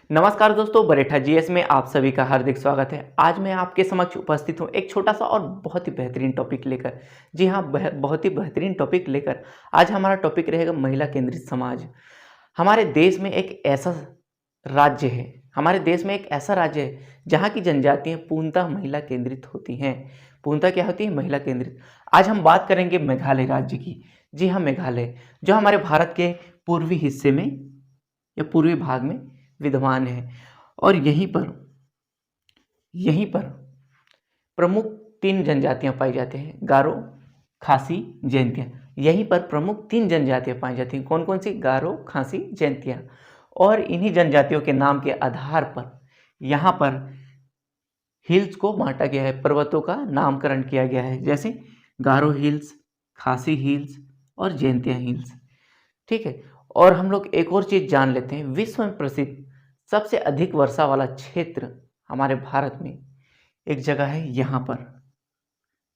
नमस्कार दोस्तों, बरेठा जीएस में आप सभी का हार्दिक स्वागत है। आज मैं आपके समक्ष उपस्थित हूँ एक छोटा सा और बहुत ही बेहतरीन टॉपिक लेकर। जी हाँ, बहुत ही बेहतरीन टॉपिक लेकर। आज हमारा टॉपिक रहेगा महिला केंद्रित समाज। हमारे देश में एक ऐसा राज्य है हमारे देश में एक ऐसा राज्य है जहाँ की जनजातियाँ पूर्णतः महिला केंद्रित होती हैं। पूर्णतः क्या होती है? महिला केंद्रित। आज हम बात करेंगे मेघालय राज्य की। जी हाँ, मेघालय जो हमारे भारत के पूर्वी हिस्से में या पूर्वी भाग में विद्यमान है। और यहीं पर प्रमुख 3 जनजातियां पाई जाती हैं: गारो, खासी, जैंतिया। यहीं पर प्रमुख 3 जनजातियां पाई जाती हैं। कौन कौन सी? गारो, खासी, जैंतिया। और इन्हीं जनजातियों के नाम के आधार पर यहाँ पर हिल्स को बांटा गया है, पर्वतों का नामकरण किया गया है, जैसे गारो हिल्स, खासी हिल्स और जैंतिया हिल्स। ठीक है। और हम लोग एक और चीज जान लेते हैं। विश्व में प्रसिद्ध सबसे अधिक वर्षा वाला क्षेत्र हमारे भारत में एक जगह है, यहाँ पर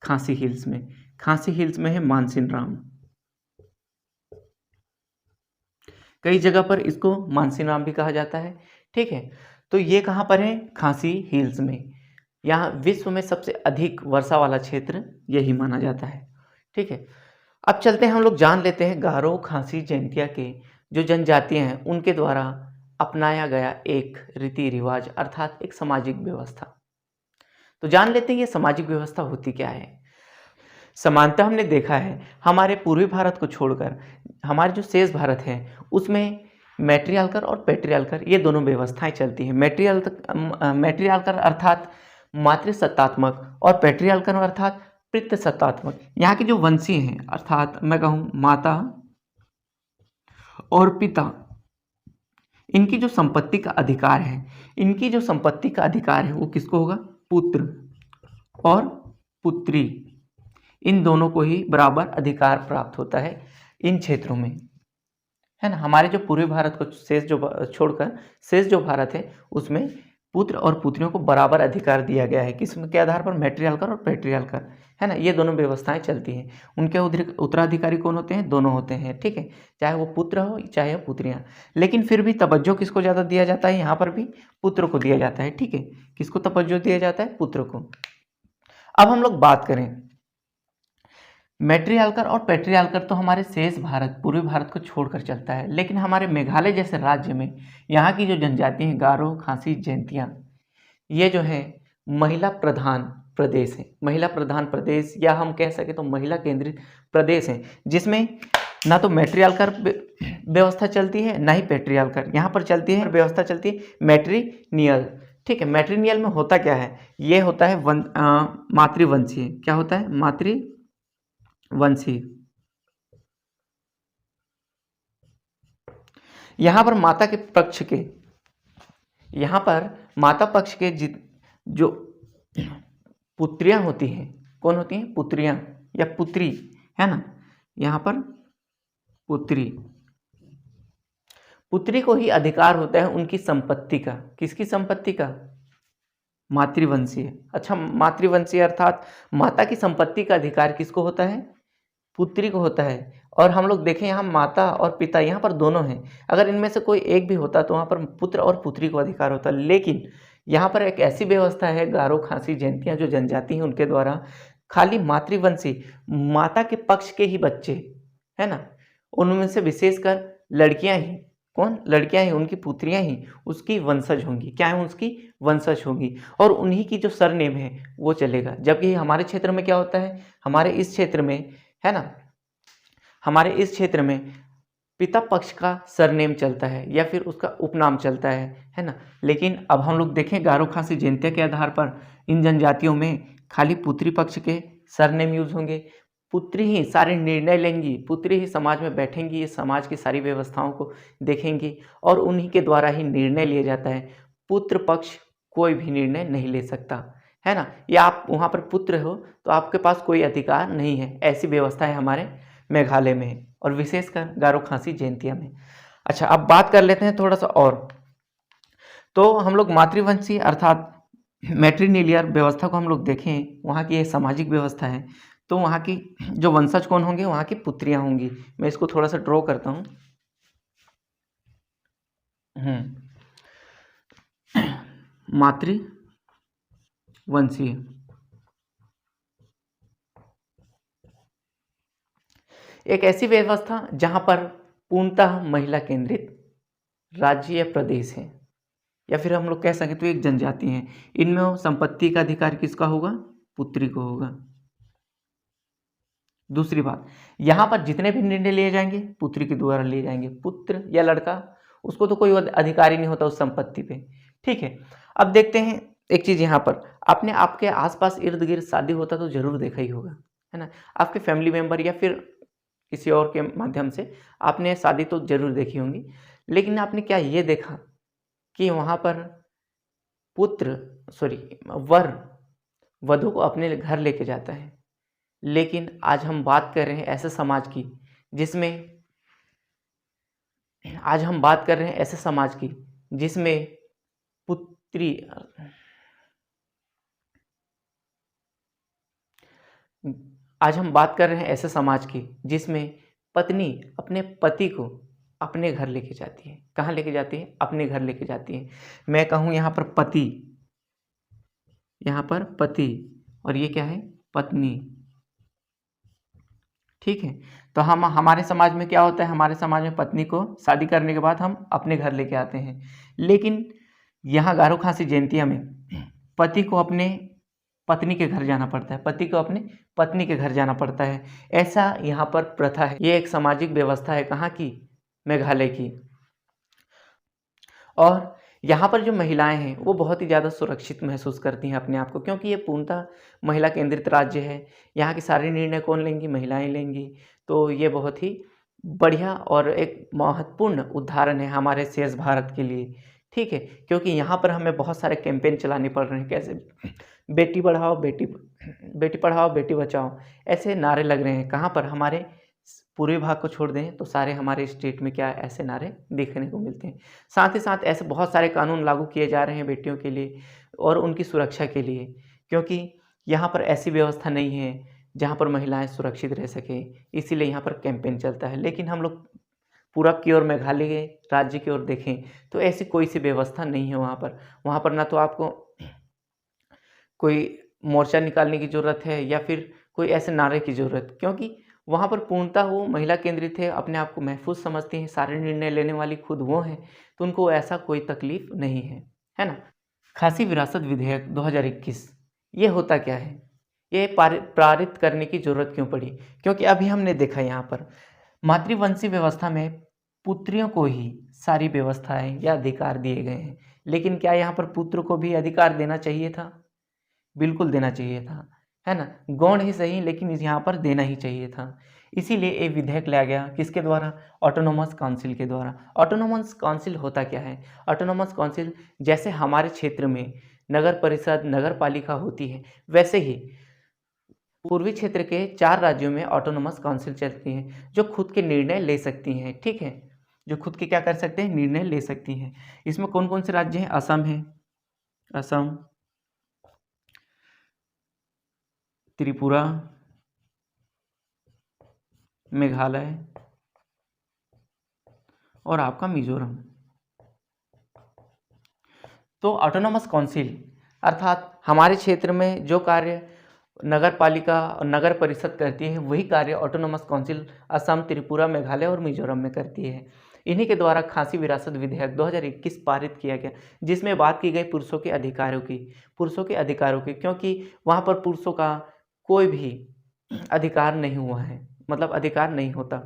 खासी हिल्स में। खासी हिल्स में है मानसिन राम। कई जगह पर इसको मानसिन राम भी कहा जाता है। ठीक है। तो ये कहाँ पर है? खासी हिल्स में। यहाँ विश्व में सबसे अधिक वर्षा वाला क्षेत्र यही माना जाता है। ठीक है। अब चलते हैं, हम लोग जान लेते हैं गारो, खासी, जैंतिया के जो जनजातियां हैं उनके द्वारा अपनाया गया एक रीति रिवाज अर्थात एक सामाजिक व्यवस्था। तो जान लेते हैं ये सामाजिक व्यवस्था होती क्या है। समानतः हमने देखा है हमारे पूर्वी भारत को छोड़कर हमारे जो शेष भारत है उसमें मैट्रियार्कल और पैट्रियार्कल ये दोनों व्यवस्थाएं चलती हैं। मैट्रियार्कल अर्थात मातृसत्तात्मक और पैट्रियार्कल अर्थात पितृसत्तात्मक। यहाँ के जो वंशीय हैं अर्थात मैं कहूँ माता और पिता, इनकी जो संपत्ति का अधिकार है वो किसको होगा? पुत्र और पुत्री, इन दोनों को ही बराबर अधिकार प्राप्त होता है इन क्षेत्रों में, है ना। हमारे जो पूर्वी भारत को छोड़कर शेष जो भारत है उसमें पुत्र और पुत्रियों को बराबर अधिकार दिया गया है। किस के आधार पर? मैट्रियार्कल और पैट्रियार्कल, है ना। ये दोनों व्यवस्थाएं चलती हैं। उनके उत्तराधिकारी कौन होते हैं? दोनों होते हैं। ठीक है। चाहे वो पुत्र हो चाहे पुत्रियां, लेकिन फिर भी तवज्जो किसको ज़्यादा दिया जाता है? यहाँ पर भी पुत्र को दिया जाता है। ठीक है। किसको तवज्जो दिया जाता है? पुत्र को। अब हम लोग बात करें मैट्रियार्कल और पैट्रियार्कल, तो हमारे शेष भारत पूर्वी भारत को छोड़कर चलता है, लेकिन हमारे मेघालय जैसे राज्य में यहाँ की जो जनजाति हैं गारो, खासी, जैंतिया, ये जो है महिला प्रधान प्रदेश है। महिला प्रधान प्रदेश, या हम कह सके तो महिला केंद्रित प्रदेश है, जिसमें ना तो मैट्रियार्कल व्यवस्था चलती है ना ही पैट्रियार्कल। यहाँ पर चलती है व्यवस्था चलती है मैट्रिनियल। ठीक है। मैट्रिनियल में होता क्या है? ये होता है मातृवंशीय। क्या होता है? मातृवंशीय। यहाँ पर माता पक्ष के जो पुत्रियां होती हैं, कौन होती हैं? पुत्रियां या पुत्री, है ना। यहाँ पर पुत्री को ही अधिकार होता है उनकी संपत्ति का। किसकी संपत्ति का? मातृवंशीय। अच्छा, मातृवंशीय अर्थात माता की संपत्ति का अधिकार किसको होता है? पुत्री को होता है। और हम लोग देखें यहाँ माता और पिता यहाँ पर दोनों हैं। अगर इनमें से कोई एक भी होता तो वहाँ पर पुत्र और पुत्री को अधिकार होता, लेकिन यहाँ पर एक ऐसी व्यवस्था है गारो, खासी, जैंतिया जो जनजाति हैं उनके द्वारा खाली मातृवंशी माता के पक्ष के ही बच्चे, है ना, उनमें से विशेषकर लड़कियां ही, कौन? लड़कियां ही, उनकी पुत्रियां ही उसकी वंशज होंगी। क्या है? उसकी वंशज होंगी, और उन्हीं की जो सरनेम है वो चलेगा। जबकि हमारे क्षेत्र में क्या होता है? हमारे इस क्षेत्र में, है ना, हमारे इस क्षेत्र में पिता पक्ष का सरनेम चलता है या फिर उसका उपनाम चलता है ना। लेकिन अब हम लोग देखें गारो, खासी, जैंतिया के आधार पर इन जनजातियों में खाली पुत्री पक्ष के सरनेम यूज होंगे। पुत्री ही सारे निर्णय लेंगी, पुत्री ही समाज में बैठेंगी, ये समाज की सारी व्यवस्थाओं को देखेंगी और उन्हीं के द्वारा ही निर्णय लिया जाता है। पुत्र पक्ष कोई भी निर्णय नहीं ले सकता, है ना। या आप वहाँ पर पुत्र हो तो आपके पास कोई अधिकार नहीं है। ऐसी व्यवस्था है हमारे मेघालय में और विशेषकर गारो, खासी, जैंतिया में। अच्छा, अब बात कर लेते हैं थोड़ा सा और। तो हम लोग मातृवंशी अर्थात मैट्रिनिलियर व्यवस्था को हम लोग देखें, वहाँ की ये सामाजिक व्यवस्था है, तो वहाँ की जो वंशज कौन होंगे? वहाँ की पुत्रियां होंगी। मैं इसको थोड़ा सा ड्रॉ करता हूँ। मातृवंशीय। एक ऐसी व्यवस्था जहां पर पूर्णतः महिला केंद्रित राज्य या प्रदेश है, या फिर हम लोग कह सकें तो एक जनजाति है, इनमें संपत्ति का अधिकार किसका होगा? पुत्री को होगा। दूसरी बात, यहां पर जितने भी निर्णय लिए जाएंगे पुत्री के द्वारा लिए जाएंगे। पुत्र या लड़का, उसको तो कोई अधिकार ही नहीं होता उस संपत्ति पे। ठीक है, अब देखते हैं एक चीज, यहाँ पर आपने आपके आसपास इर्द गिर्द शादी होता तो जरूर देखा ही होगा, है ना। आपके फैमिली मेंबर या फिर किसी और के माध्यम से आपने शादी तो जरूर देखी होंगी, लेकिन आपने क्या ये देखा कि वहां पर वर वधु को अपने घर लेके जाता है। लेकिन आज हम बात कर रहे हैं ऐसे समाज की जिसमें पुत्री आज हम बात कर रहे हैं ऐसे समाज की जिसमें पत्नी अपने पति को अपने घर लेके जाती है। कहाँ लेके जाती है? अपने घर लेके जाती है। मैं कहूँ यहाँ पर पति और ये क्या है? पत्नी। ठीक है, तो हम हमारे समाज में क्या होता है? हमारे समाज में पत्नी को शादी करने के बाद हम अपने घर लेके आते हैं, लेकिन यहाँ गारो खासी जयंतिया में पति को अपने पत्नी के घर जाना पड़ता है। ऐसा यहाँ पर प्रथा है। ये एक सामाजिक व्यवस्था है। कहाँ की? मेघालय की। और यहाँ पर जो महिलाएं हैं वो बहुत ही ज़्यादा सुरक्षित महसूस करती हैं अपने आप को, क्योंकि ये पूर्णतः महिला केंद्रित राज्य है। यहाँ के सारे निर्णय कौन लेंगी? महिलाएं लेंगी। तो ये बहुत ही बढ़िया और एक महत्वपूर्ण उदाहरण है हमारे शेष भारत के लिए। ठीक है, क्योंकि यहाँ पर हमें बहुत सारे कैंपेन चलाने पड़ रहे हैं। कैसे? बेटी पढ़ाओ बेटी बचाओ, ऐसे नारे लग रहे हैं। कहाँ पर? हमारे पूर्वी भाग को छोड़ दें तो सारे हमारे स्टेट में क्या ऐसे नारे देखने को मिलते हैं। साथ ही साथ ऐसे बहुत सारे कानून लागू किए जा रहे हैं बेटियों के लिए और उनकी सुरक्षा के लिए, क्योंकि यहाँ पर ऐसी व्यवस्था नहीं है जहाँ पर महिलाएं सुरक्षित रह सके, इसीलिए यहाँ पर कैंपेन चलता है। लेकिन हम लोग पूरब की ओर, मेघालय राज्य की ओर देखें तो ऐसी कोई सी व्यवस्था नहीं है वहाँ पर ना तो आपको कोई मोर्चा निकालने की ज़रूरत है या फिर कोई ऐसे नारे की ज़रूरत, क्योंकि वहाँ पर पूर्णतः वो महिला केंद्रित है, अपने आप को महफूज समझती हैं, सारे निर्णय लेने वाली खुद वो हैं, तो उनको ऐसा कोई तकलीफ नहीं है ना। खासी विरासत विधेयक 2021 ये होता क्या है? ये पारित करने की ज़रूरत क्यों पड़ी? क्योंकि अभी हमने देखा यहाँ पर मातृवंशीय व्यवस्था में पुत्रियों को ही सारी व्यवस्थाएं या अधिकार दिए गए हैं, लेकिन क्या यहाँ पर पुत्र को भी अधिकार देना चाहिए था? बिल्कुल देना चाहिए था, है ना। गौण ही सही, लेकिन यहाँ पर देना ही चाहिए था। इसीलिए एक विधेयक लाया गया, किसके द्वारा? ऑटोनोमस काउंसिल के द्वारा। ऑटोनोमस काउंसिल होता क्या है? ऑटोनोमस काउंसिल जैसे हमारे क्षेत्र में नगर परिषद, नगर पालिका होती है, वैसे ही पूर्वी क्षेत्र के 4 राज्यों में ऑटोनोमस काउंसिल चलती हैं, जो खुद के निर्णय ले सकती हैं। ठीक है, जो खुद के क्या कर सकते हैं? निर्णय ले सकती हैं। इसमें कौन कौन से राज्य हैं? असम है, असम, त्रिपुरा, मेघालय और आपका मिजोरम। तो ऑटोनोमस काउंसिल अर्थात हमारे क्षेत्र में जो कार्य नगर पालिका और नगर परिषद करती है, वही कार्य ऑटोनोमस काउंसिल असम, त्रिपुरा, मेघालय और मिजोरम में करती है। इन्हीं के द्वारा खासी विरासत विधेयक 2021 पारित किया गया, जिसमें बात की गई पुरुषों के अधिकारों की, क्योंकि वहाँ पर पुरुषों का कोई भी अधिकार नहीं हुआ है, मतलब अधिकार नहीं होता।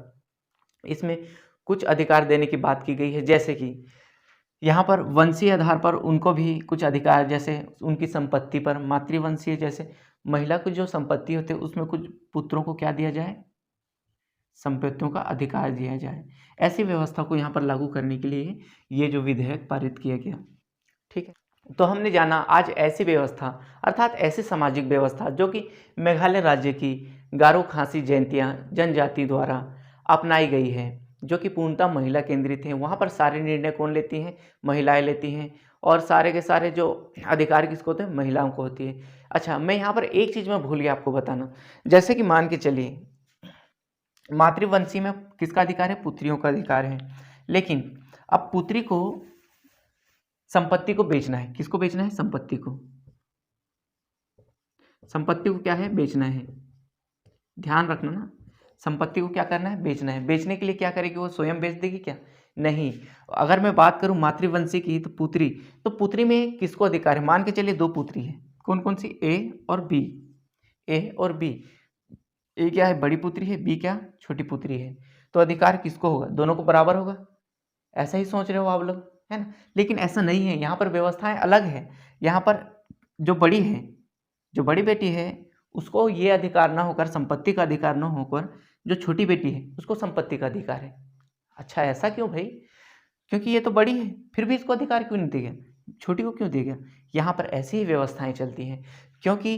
इसमें कुछ अधिकार देने की बात की गई है, जैसे कि यहाँ पर वंशीय आधार पर उनको भी कुछ अधिकार, जैसे उनकी संपत्ति पर मातृवंशीय, जैसे महिला को जो संपत्ति होती है उसमें कुछ पुत्रों को क्या दिया जाए? संपत्तियों का अधिकार दिया जाए। ऐसी व्यवस्था को यहाँ पर लागू करने के लिए ये जो विधेयक पारित किया गया। ठीक है, तो हमने जाना आज ऐसी व्यवस्था अर्थात ऐसी सामाजिक व्यवस्था जो कि मेघालय राज्य की गारो खासी जयंतिया जनजाति द्वारा अपनाई गई है, जो कि पूर्णतः महिला केंद्रित है। वहाँ पर सारे निर्णय कौन लेती हैं? महिलाएं लेती हैं, और सारे के सारे जो अधिकार किसको होते हैं? महिलाओं को होती है। अच्छा, मैं यहाँ पर एक चीज़ मैं भूल गया आपको बताना, जैसे कि मान के चलिए मातृवंशी में किसका अधिकार है? पुत्रियों का अधिकार है, लेकिन अब पुत्री को संपत्ति को बेचना है। किसको बेचना है? संपत्ति को। संपत्ति को क्या है? बेचना है। ध्यान रखना ना, संपत्ति को क्या करना है? बेचना है। बेचने के लिए क्या करेगी? वो स्वयं बेच देगी क्या? नहीं। अगर मैं बात करूं मातृवंशी की, तो पुत्री, तो पुत्री में किसको अधिकार है? मान के चलिए 2 पुत्री है। कौन कौन सी? ए और बी। ए और बी। ए क्या है? बड़ी पुत्री है, बी क्या? छोटी पुत्री है। तो अधिकार किसको होगा? दोनों को बराबर होगा। ऐसा ही सोच रहे हो आप लोग, है ना? लेकिन ऐसा नहीं है, यहाँ पर व्यवस्थाएं अलग है। यहाँ पर जो बड़ी है, जो बड़ी बेटी है, उसको ये अधिकार ना होकर, संपत्ति का अधिकार ना होकर, जो छोटी बेटी है उसको संपत्ति का अधिकार है। अच्छा, ऐसा क्यों भाई? क्योंकि ये तो बड़ी है, फिर भी इसको अधिकार क्यों नहीं देगा? छोटी को क्यों देगा? यहाँ पर ऐसी ही व्यवस्थाएं चलती हैं। क्योंकि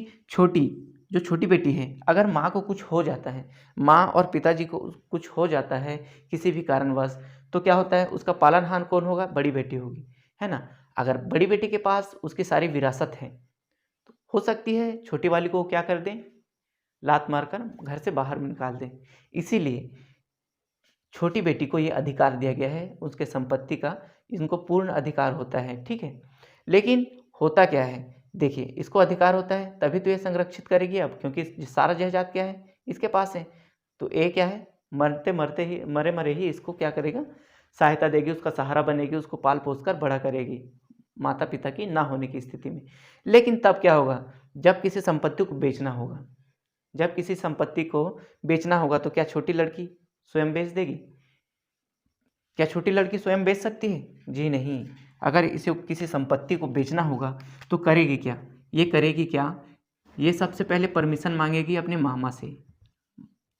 जो छोटी बेटी है, अगर माँ को कुछ हो जाता है, माँ और पिताजी को कुछ हो जाता है किसी भी कारणवश, तो क्या होता है? उसका पालनहार कौन होगा? बड़ी बेटी होगी, है ना? अगर बड़ी बेटी के पास उसकी सारी विरासत है, तो हो सकती है छोटी वाली को क्या कर दें? लात मारकर घर से बाहर निकाल दें। इसीलिए छोटी बेटी को ये अधिकार दिया गया है, उसके संपत्ति का इनको पूर्ण अधिकार होता है, ठीक है? लेकिन होता क्या है? देखिए, इसको अधिकार होता है तभी तो ये संरक्षित करेगी अब, क्योंकि सारा जायदाद क्या है? इसके पास है। तो ए क्या है? मरे मरे ही इसको क्या करेगा? सहायता देगी, उसका सहारा बनेगी, उसको पाल पोस कर बड़ा करेगी, माता पिता की ना होने की स्थिति में। लेकिन तब क्या होगा? जब किसी संपत्ति को बेचना होगा, जब किसी संपत्ति को बेचना होगा, तो क्या छोटी लड़की स्वयं बेच देगी? क्या छोटी लड़की स्वयं बेच सकती है? जी नहीं। अगर इसे किसी संपत्ति को बेचना होगा तो करेगी क्या? ये करेगी क्या? ये सबसे पहले परमिशन मांगेगी अपने मामा से,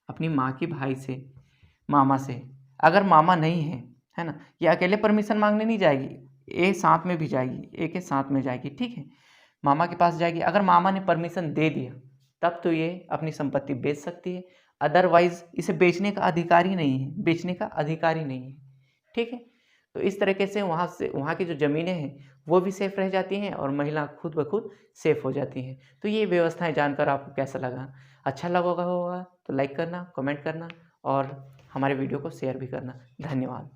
अपनी माँ की भाई से, मामा से। अगर मामा नहीं है ना, ये अकेले परमिशन मांगने नहीं जाएगी, ए साथ में भी जाएगी, ए के साथ में जाएगी, ठीक है? मामा के पास जाएगी। अगर मामा ने परमिशन दे दिया तब तो ये अपनी संपत्ति बेच सकती है, अदरवाइज इसे बेचने का अधिकार ही नहीं है, बेचने का अधिकार ही नहीं है, ठीक है? तो इस तरीके से वहाँ की जो ज़मीनें हैं वो भी सेफ रह जाती हैं और महिला खुद ब खुद सेफ हो जाती हैं। तो ये व्यवस्थाएं जानकर आपको कैसा लगा? अच्छा लगा होगा तो लाइक करना, कमेंट करना और हमारे वीडियो को शेयर भी करना। धन्यवाद।